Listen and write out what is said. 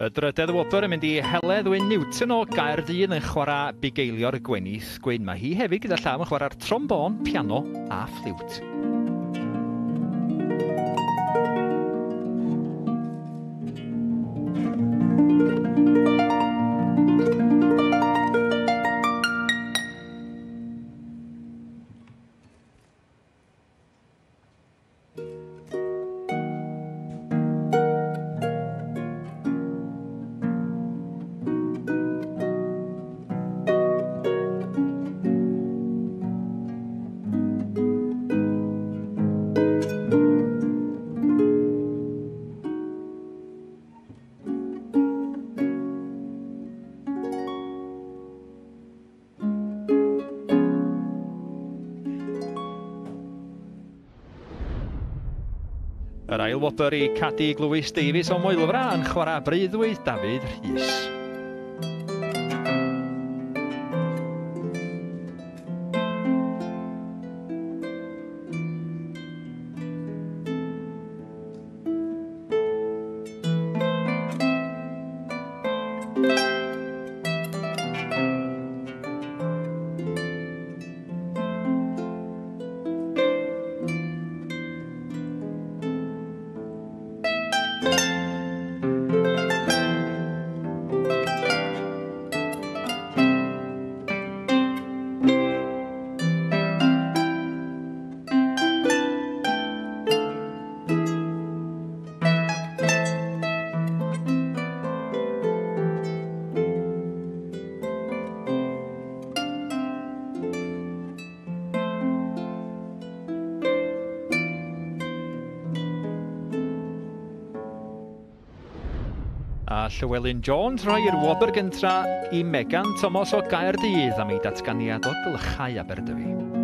Y drydydd wobr yn mynd i Heledd Wyn Newton o Gaerdydd yn chwarae bugeilio'r gwenith. Gwyn mae hi hefyd gyda llaw yn chwarae'r trombon, piano a ffliwt. Yr ail wobr i Cadi Glwys Davies o Moelfra yn chwarae breuddwyd Dafydd Rhys. A Llywelyn Jones rhoi'r wobr gyntra i Megan Thomas o Gaerdydd am ei datganiad o glychau Aberdyfi.